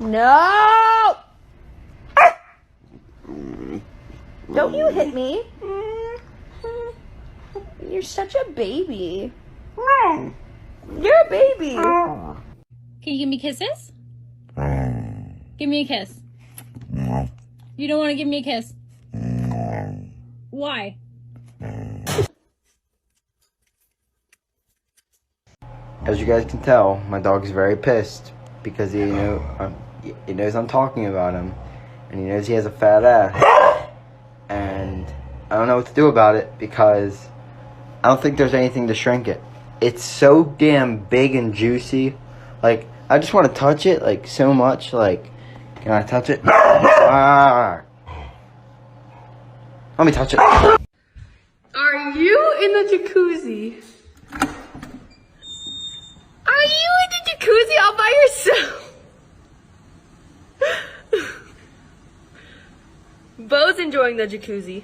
No! Don't you hit me. You're such a baby. You're a baby. Can you give me kisses? Give me a kiss. You don't want to give me a kiss? Why? As you guys can tell, my dog is very pissed because he knows I'm talking about him, and he knows he has a fat ass, and I don't know what to do about it because I don't think there's anything to shrink it. It's so damn big and juicy. Like, I just want to touch it, like, so much. Like, can I touch it? Ah. Let me touch it. Are you in the jacuzzi? Are you in the jacuzzi all by yourself? Bo's enjoying the jacuzzi.